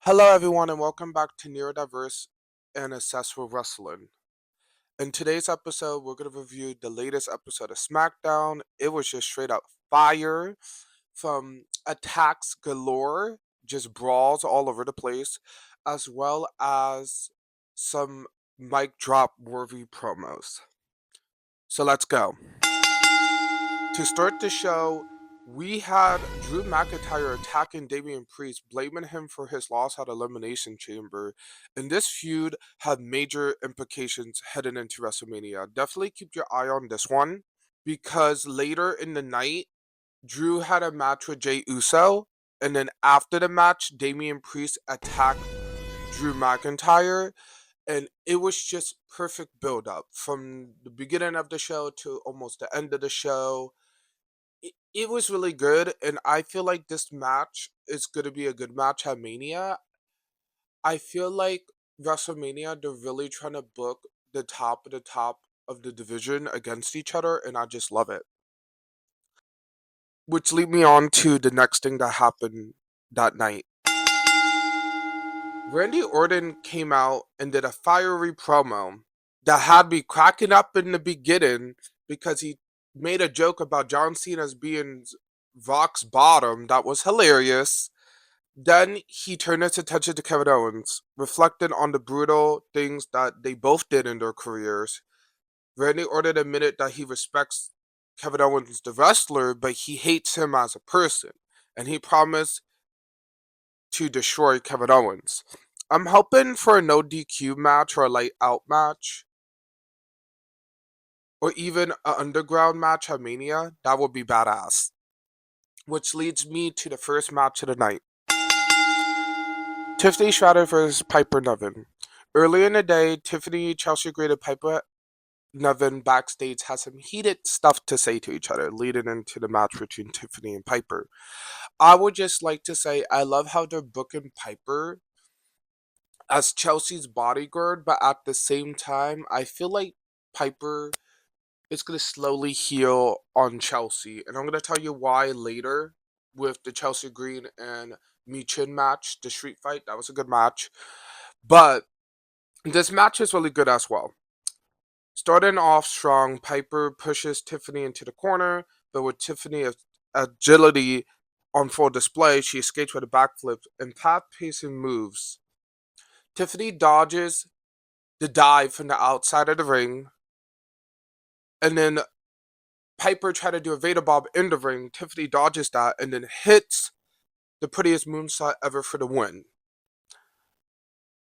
Hello, everyone, and welcome back to Neurodiverse and Assess with Wrestling. In today's episode, we're going to review the latest episode of Smackdown. It was just straight up fire from attacks galore, just brawls all over the place, as well as some mic drop worthy promos. So let's go. To start the show, we had Drew McIntyre attacking Damian Priest, blaming him for his loss at Elimination Chamber. And this feud had major implications heading into WrestleMania. Definitely keep your eye on this one because later in the night, Drew had a match with Jey Uso. And then after the match, Damian Priest attacked Drew McIntyre. And it was just perfect build up from the beginning of the show to almost the end of the show. It was really good, and I feel like this match is going to be a good match at Mania. I feel like WrestleMania, they're really trying to book the top of the division against each other, and I just love it. Which lead me on to the next thing that happened that night. Randy Orton came out and did a fiery promo that had me cracking up in the beginning because he made a joke about John Cena's being Rock's bottom. That was hilarious. Then he turned his attention to Kevin Owens, reflecting on the brutal things that they both did in their careers. Randy Orton admitted that he respects Kevin Owens, the wrestler, but he hates him as a person, and he promised to destroy Kevin Owens. I'm hoping for a no DQ match or a light out match, or even an underground match at Mania. That would be badass. Which leads me to the first match of the night. Tiffany Stratton versus Piper Niven. Earlier in the day, Tiffany Chelsea graded Piper Niven backstage has some heated stuff to say to each other, leading into the match between Tiffany and Piper. I would just like to say I love how they're booking Piper as Chelsea's bodyguard, but at the same time, I feel like Piper is going to slowly heal on Chelsea. And I'm going to tell you why later with the Chelsea Green and Michin match, the street fight. That was a good match. But this match is really good as well. Starting off strong, Piper pushes Tiffany into the corner, but with Tiffany's agility on full display, she escapes with a backflip and path-pacing moves. Tiffany dodges the dive from the outside of the ring, and then Piper tried to do a Veda Bomb in the ring. Tiffany dodges that and then hits the prettiest moonsault ever for the win.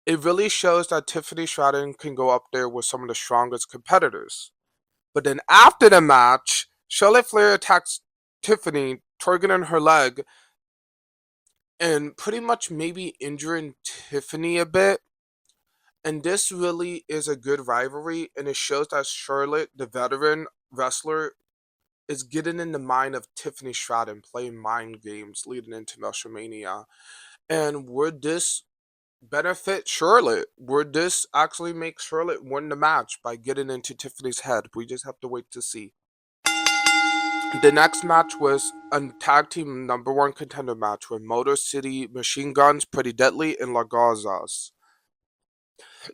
It really shows that Tiffany Stratton can go up there with some of the strongest competitors. But then after the match, Charlotte Flair attacks Tiffany, targeting her leg and pretty much maybe injuring Tiffany a bit. And this really is a good rivalry, and it shows that Charlotte, the veteran wrestler, is getting in the mind of Tiffany Stratton, playing mind games leading into WrestleMania. And would this benefit Charlotte? Would this actually make Charlotte win the match by getting into Tiffany's head? We just have to wait to see. The next match was a tag team number one contender match with Motor City Machine Guns, Pretty Deadly, and La Garzas.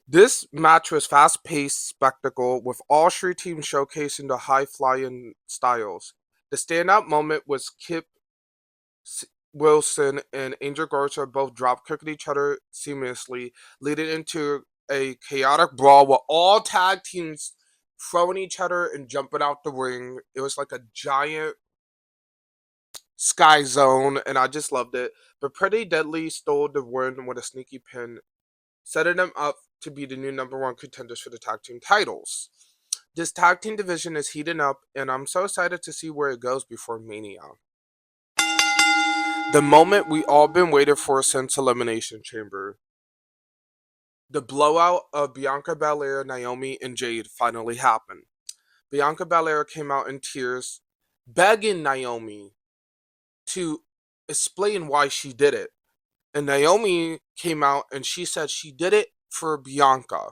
This match was fast-paced spectacle with all three teams showcasing the high-flying styles. The standout moment was Kip Wilson and Angel Garza both drop kicking each other seamlessly, leading into a chaotic brawl with all tag teams throwing each other and jumping out the ring. It was like a giant Sky Zone, and I just loved it. But Pretty Deadly stole the win with a sneaky pin, setting them up to be the new number one contenders for the tag team titles. This tag team division is heating up, and I'm so excited to see where it goes before Mania. The moment we all been waiting for since Elimination Chamber. The blowout of Bianca Belair, Naomi, and Jade finally happened. Bianca Belair came out in tears, begging Naomi to explain why she did it. And Naomi came out and she said she did it for Bianca.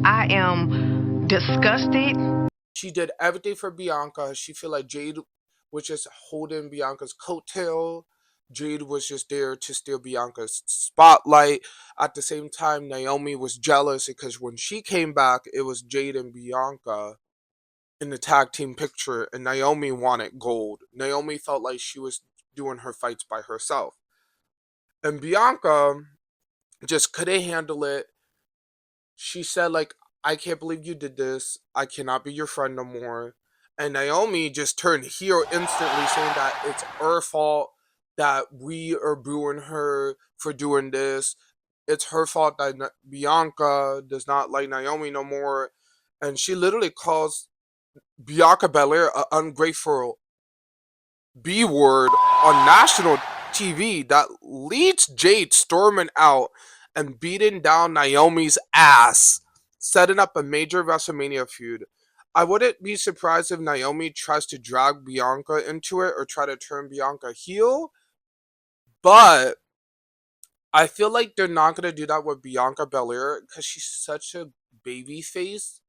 I am disgusted. She did everything for Bianca. She feel like Jade was just holding Bianca's coattail. Jade was just there to steal Bianca's spotlight. At the same time, Naomi was jealous because when she came back, it was Jade and Bianca in the tag team picture, and Naomi wanted gold. Naomi felt like she was doing her fights by herself. And Bianca just couldn't handle it. She said, like, I can't believe you did this. I cannot be your friend no more. And Naomi just turned heel instantly, saying that it's her fault that we are booing her for doing this. It's her fault that Bianca does not like Naomi no more. And she literally calls Bianca Belair an ungrateful B word on national TV that leads Jade storming out and beating down Naomi's ass, setting up a major WrestleMania feud. I wouldn't be surprised if Naomi tries to drag Bianca into it or try to turn Bianca heel, but I feel like they're not gonna do that with Bianca Belair because she's such a baby face.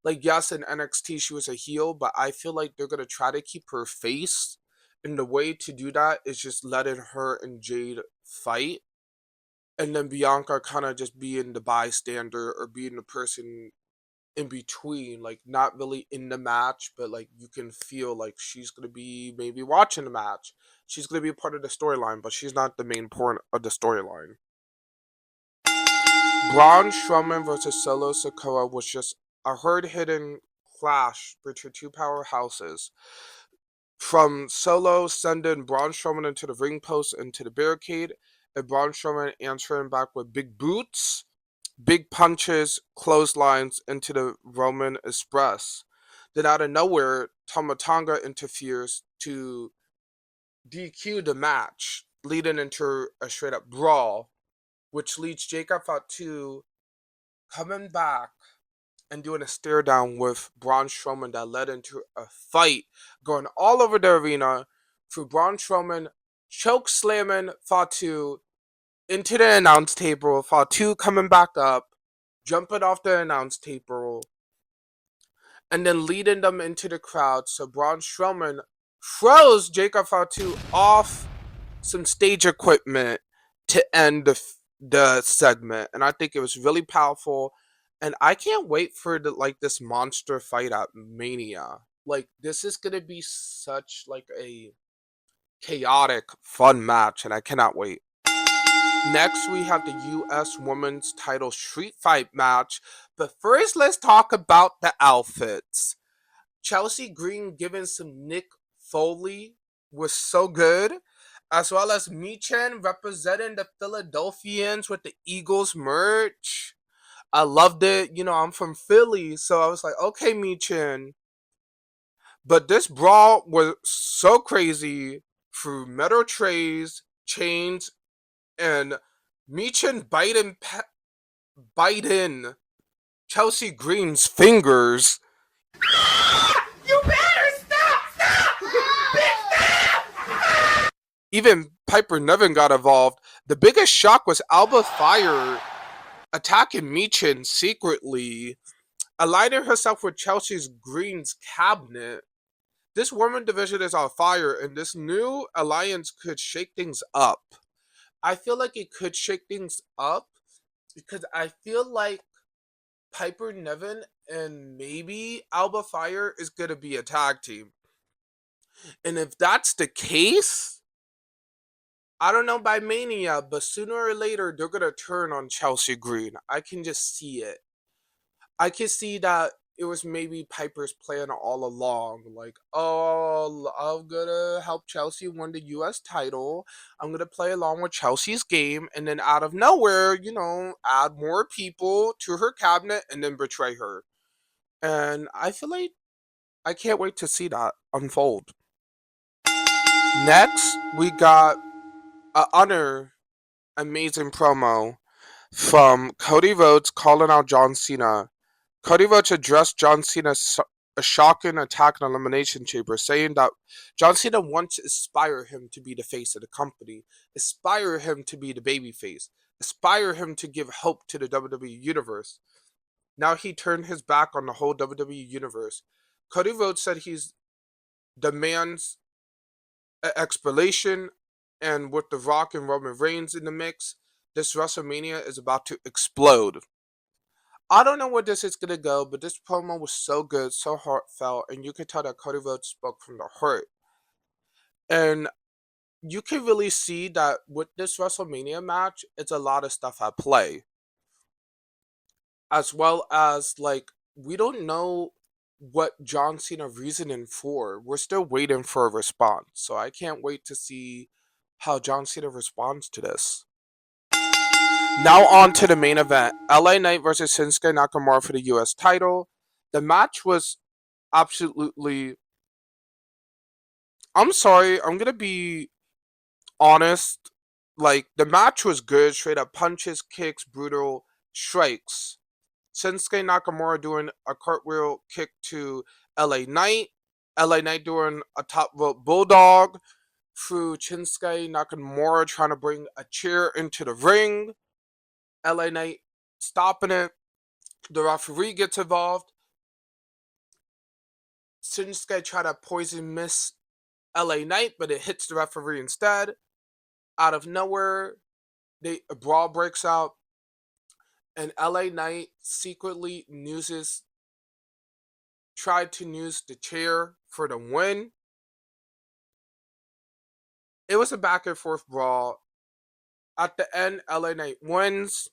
Like, yes, in NXT she was a heel, but I feel like they're gonna try to keep her face. And the way to do that is just letting her and Jade fight. And then Bianca kind of just being the bystander or being the person in between, like not really in the match, but like you can feel like she's gonna be maybe watching the match. She's gonna be a part of the storyline, but she's not the main point of the storyline. Braun Strowman versus Solo Sikoa was just a hard-hitting clash between two powerhouses. From Solo sending Braun Strowman into the ring post into the barricade, and Braun Strowman answering back with big boots, big punches, clotheslines into the Roman Express. Then out of nowhere, Tomatonga interferes to DQ the match, leading into a straight up brawl, which leads Jacob Fatu coming back and doing a stare down with Braun Strowman that led into a fight going all over the arena for Braun Strowman choke slamming Fatu into the announce table, Fatu coming back up, jumping off the announce table, and then leading them into the crowd. So Braun Strowman throws Jacob Fatu off some stage equipment to end the segment, and I think it was really powerful. And I can't wait for this monster fight at Mania. Like, this is gonna be such like a chaotic, fun match, and I cannot wait. Next, we have the U.S. Women's Title Street Fight match. But first, let's talk about the outfits. Chelsea Green giving some Nick Foley was so good, as well as Michin representing the Philadelphians with the Eagles merch. I loved it. You know, I'm from Philly, so I was like, okay, Michin. But this brawl was so crazy through metal trays, chains, and Michin biting Chelsea Green's fingers. You better stop! Even Piper Niven got involved. The biggest shock was Alba Fire attacking Michin secretly, aligning herself with Chelsea Green's cabinet. This women division is on fire, and this new alliance could shake things up. I feel like it could shake things up because I feel like Piper Niven and maybe Alba Fire is going to be a tag team. And if that's the case, I don't know by Mania, but sooner or later they're going to turn on Chelsea Green. I can just see it. I can see that it was maybe Piper's plan all along. Like, oh, I'm gonna help Chelsea win the US title. I'm gonna play along with Chelsea's game, and then out of nowhere, add more people to her cabinet and then betray her. And I feel like I can't wait to see that unfold. Next, we got a Honor amazing promo from Cody Rhodes calling out John Cena. Cody Rhodes addressed John Cena's a shocking attack in Elimination Chamber, saying that John Cena wants to aspire him to be the face of the company, aspire him to be the babyface, aspire him to give hope to the WWE Universe. Now he turned his back on the whole WWE Universe. Cody Rhodes said he's demands explanation And with The Rock and Roman Reigns in the mix, this WrestleMania is about to explode. I don't know where this is gonna go, but this promo was so good, so heartfelt, and you could tell that Cody Rhodes spoke from the heart. And you can really see that with this WrestleMania match, it's a lot of stuff at play. As well as, like, we don't know what John Cena reasoning for. We're still waiting for a response. So I can't wait to see how John Cena responds to this. Now on to the main event. LA Knight versus Shinsuke Nakamura for the US title. The match was absolutely, I'm sorry, I'm gonna be honest. Like, the match was good, straight up punches, kicks, brutal strikes. Shinsuke Nakamura doing a cartwheel kick to LA Knight. LA Knight doing a top rope bulldog through Shinsuke Nakamura trying to bring a chair into the ring. LA Knight stopping it. The referee gets involved. Shinsuke try to poison miss LA Knight, but it hits the referee instead. Out of nowhere, a brawl breaks out, and LA Knight secretly tried to use the chair for the win. It was a back and forth brawl. At the end, LA Knight wins.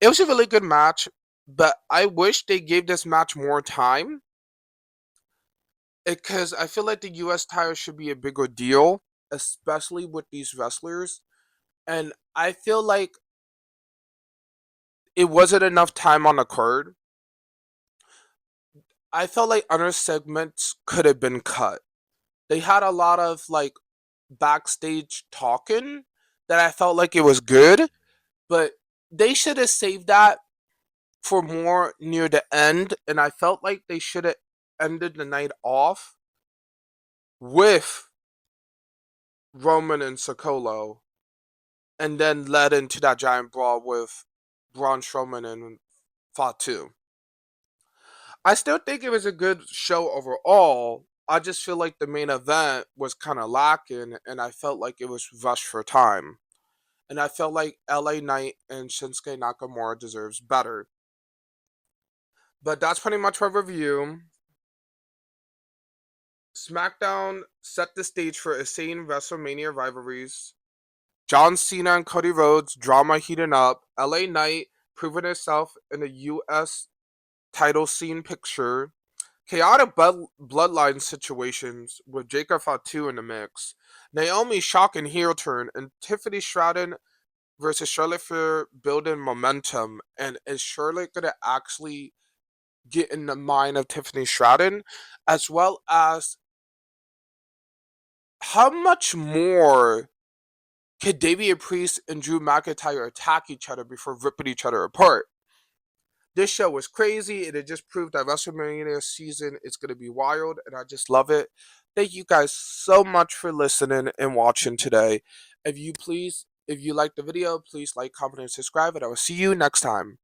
It was a really good match, but I wish they gave this match more time, because I feel like the US title should be a bigger deal, especially with these wrestlers. And I feel like it wasn't enough time on the card. I felt like other segments could have been cut. They had a lot of, like, backstage talking that I felt like it was good, but they should have saved that for more near the end, and I felt like they should have ended the night off with Roman and Sokolo, and then led into that giant brawl with Braun Strowman and Fatu. I still think it was a good show overall. I just feel like the main event was kind of lacking, and I felt like it was rushed for time. And I felt like LA Knight and Shinsuke Nakamura deserves better. But that's pretty much my review. SmackDown set the stage for insane WrestleMania rivalries. John Cena and Cody Rhodes drama heating up. LA Knight proving himself in the US title scene picture. Chaotic bloodline situations with Jacob Fatu in the mix. Naomi's shocking heel turn, and Tiffany Stratton versus Charlotte Flair building momentum. And is Charlotte gonna actually get in the mind of Tiffany Stratton? As well as, how much more could Damian Priest and Drew McIntyre attack each other before ripping each other apart? This show was crazy, and it just proved that WrestleMania season is going to be wild, and I just love it. Thank you guys so much for listening and watching today. If you like the video, please like, comment, and subscribe, and I will see you next time.